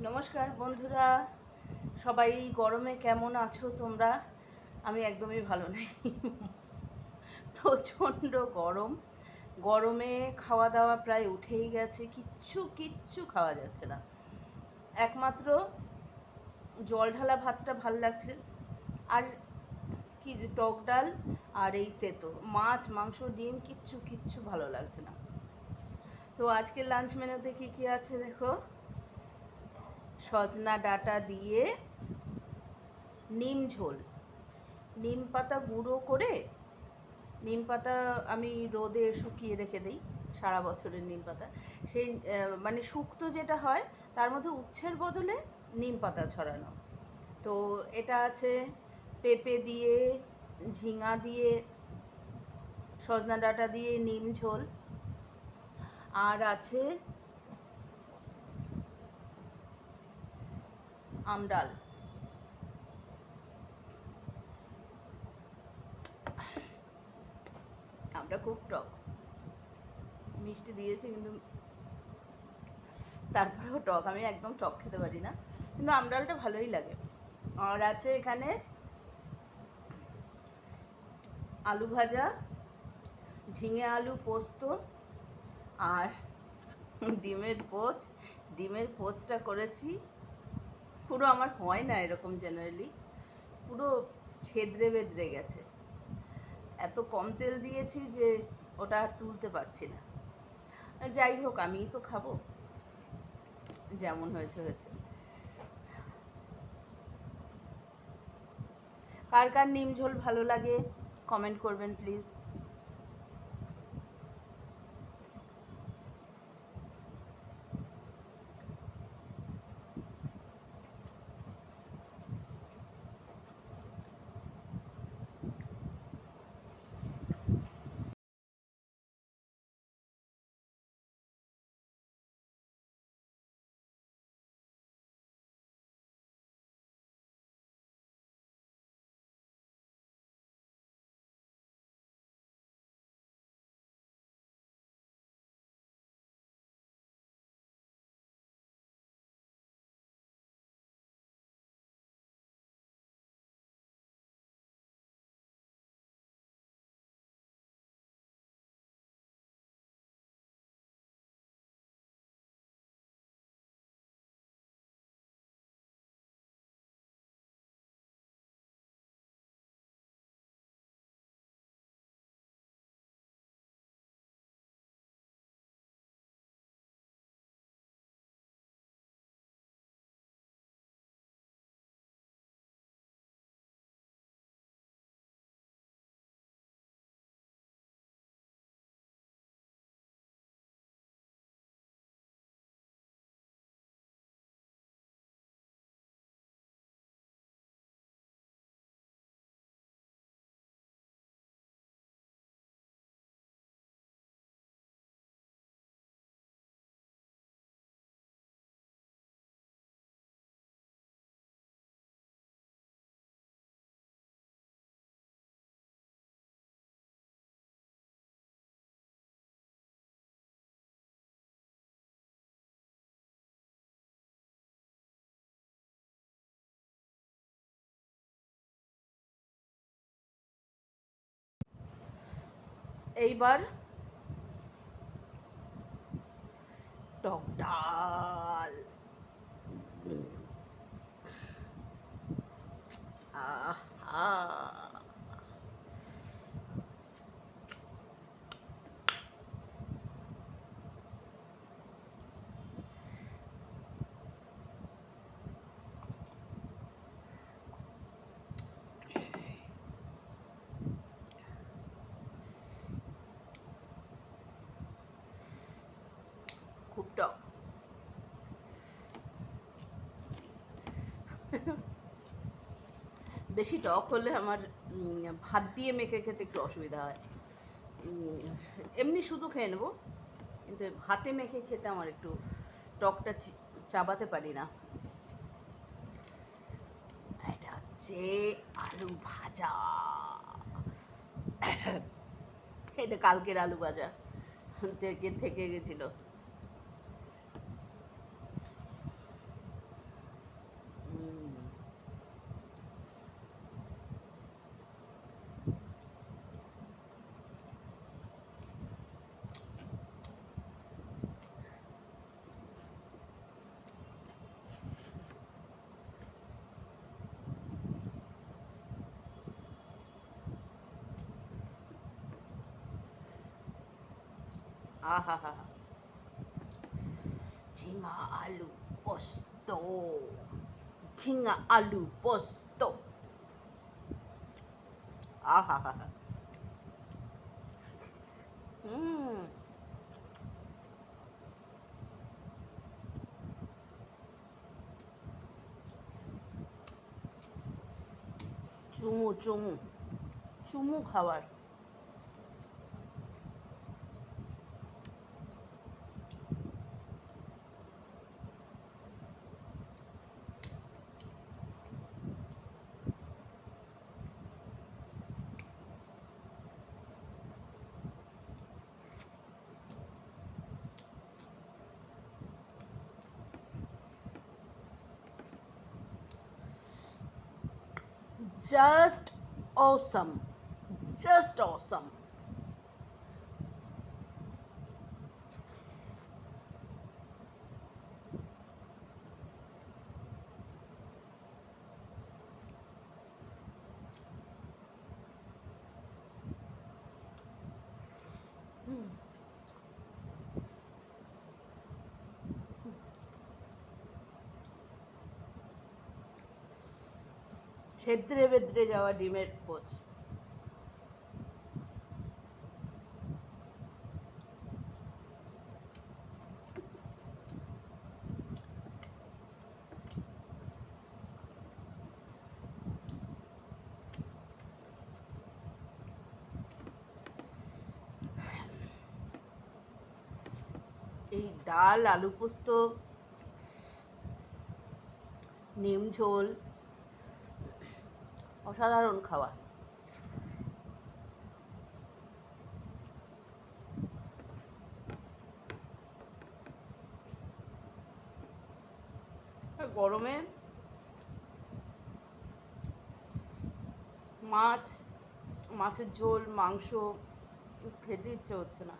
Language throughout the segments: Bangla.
নমস্কার বন্ধুরা, সবাই গরমে কেমন আছো তোমরা? আমি একদমই ভালো নেই। প্রচণ্ড গরম। গরমে খাওয়া দাওয়া প্রায় উঠেই গেছে, কিচ্ছু খাওয়া যাচ্ছে না। একমাত্র জল ঢালা ভাতটা ভাল লাগছে, আর কি টক ডাল আর এই তেতো মাছ মাংস ডিম কিচ্ছু ভালো লাগছে না। তো আজকে লাঞ্চ মেনুতে কি আছে দেখো। সজনা ডাঁটা দিয়ে নিম ঝোল, নিম পাতা গুঁড়ো করে, নিম পাতা আমি রোদে শুকিয়ে রেখে দিই, সারা বছরের নিম পাতা। সেই মানে শুক্তো যেটা হয় তার মধ্যে উচ্ছের বদলে নিম পাতা ছড়ানো। তো এটা আছে পেঁপে দিয়ে, ঝিঙা দিয়ে, সজনা ডাঁটা দিয়ে নিম ঝোল। আর আছে আমডাল। আমটা খুব টক, মিষ্টি দিয়েছে কিন্তু তারপরেও টক। আমি একদম টক খেতে পারি না, কিন্তু আমডালটা ভালোই লাগে। আর আছে এখানে আলু ভাজা, ঝিঙে আলু পোস্ত, আর ডিমের পোচ। ডিমের পোচটা করেছি, পুরো আমার হয় না এরকম জেনারেলি, পুরো ছেদ্রে বেদ্রে গেছে। এত কম তেল দিয়েছি যে ওটা আর তুলতে পারছি না। যাই হোক, আমিই তো খাবো, যেমন হয়েছে হয়েছে। কার কার নিম ঝোল ভালো লাগে কমেন্ট করবেন প্লিজ। এইবার টক ডাল। আহা, খুব টক। বেশি টক হলে আমার ভাত দিয়ে মেখে খেতে একটু অসুবিধা হয়। এমনি শুধু খেয়ে নেবো, কিন্তু ভাতে মেখে খেতে আমার একটু টকটা চাবাতে পারি না। এটা হচ্ছে আলু ভাজা। এটা কালকের আলু ভাজা থেকে থেকে গেছিল। আহা হা হা, ঝিঙা আলু পোস্ত, ঝিঙা আলু পোস্ত, আহা হা হা। হুম। চুমু চুমু চুমু খাবার। জাস্ট অসম, জাস্ট অসম। ছেদ্রে বেদ্রে যাওয়া ডিমের পোচ। এই ডাল, আলু পোস্ত, নিম ঝোল, অসাধারণ খাওয়া। গরমে মাছ, মাছের ঝোল, মাংস খেতে ইচ্ছে হচ্ছে না।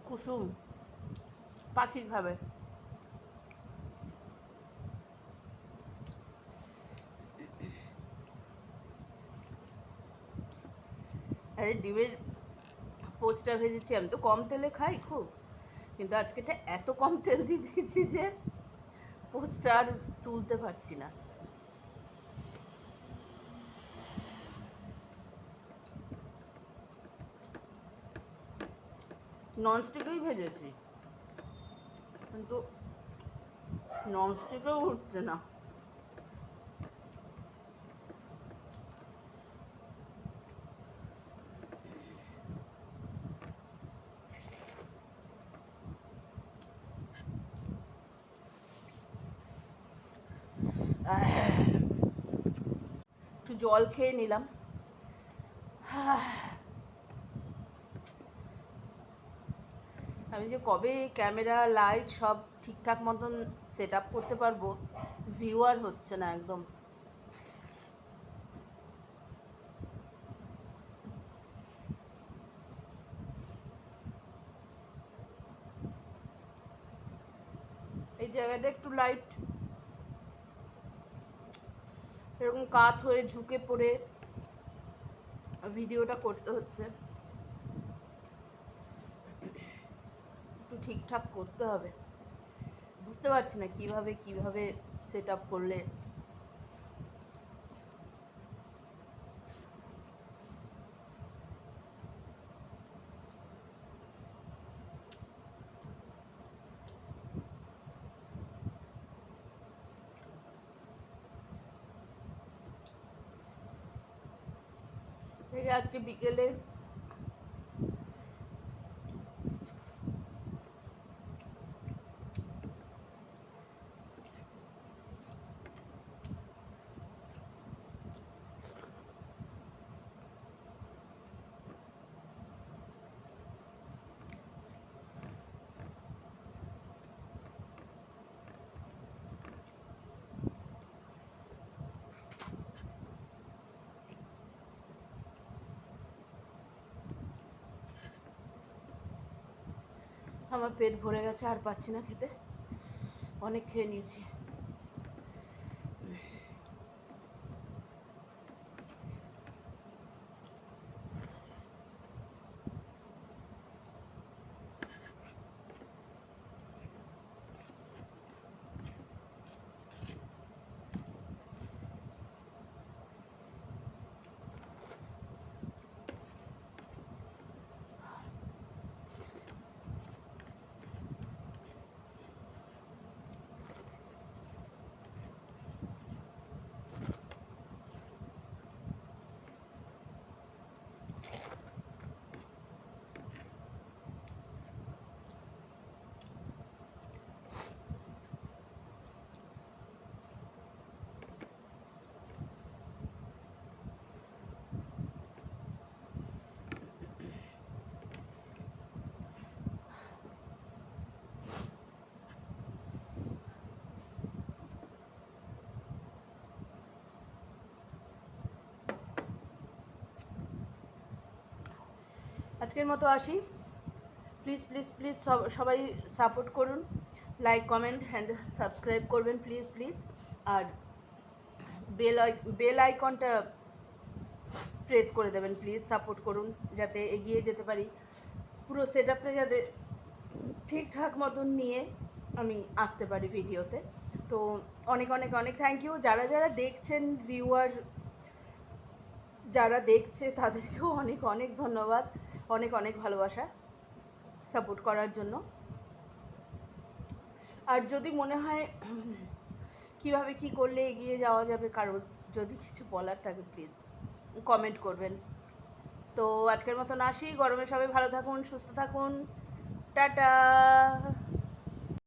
কুসুম পাখি খাবে। আরে ডিমের পোচটা ভেজেছি, আমি তো কম তেলে খাই খুব, কিন্তু আজকেটা এত কম তেল দিয়ে দিয়েছি যে পোচটা আর তুলতে পারছি না। ননস্টিকেই ভেজেছি, কিন্তু ননস্টিকেও উঠছে না। একটু জল খেয়ে নিলাম। আমি যে কবে ক্যামেরা লাইট সব ঠিকঠাক মতন সেট আপ করতে পারবো, ভিউয়ার হচ্ছে না একদম। এই জায়গাটা একটু লাইট এরকম কাত হয়ে ঝুঁকে পড়ে ভিডিওটা করতে হচ্ছে, একটু ঠিকঠাক করতে হবে। বুঝতে পারছি না কিভাবে কিভাবে সেট আপ করলে। এই যে আজকে বিকেলে আমার পেট ভরে গেছে, আর পাচ্ছি না খেতে, অনেক খেয়ে নিয়েছি। আজকের মতো আসি। প্লিজ প্লিজ প্লিজ সবাই সাপোর্ট করুন, লাইক কমেন্ট অ্যান্ড সাবস্ক্রাইব করবেন প্লিজ প্লিজ। আর বেল আইকনটা প্রেস করে দেবেন প্লিজ, সাপোর্ট করুন যাতে এগিয়ে যেতে পারি, পুরো সেট আপটা যাতে ঠিকঠাক মতন নিয়ে আমি আসতে পারি ভিডিওতে। তো অনেক অনেক অনেক থ্যাংক ইউ যারা যারা দেখছেন, ভিউয়ার যারা দেখছে তাদেরকেও অনেক অনেক ধন্যবাদ, অনেক অনেক ভালোবাসা সাপোর্ট করার জন্য। আর যদি মনে হয় কিভাবে কি করলে এগিয়ে যাওয়া যাবে, কারোর যদি কিছু বলার থাকে প্লিজ কমেন্ট করবেন। তো আজকের মতন আসি, গরমে সবাই ভালো থাকুন, সুস্থ থাকুন, টাটা।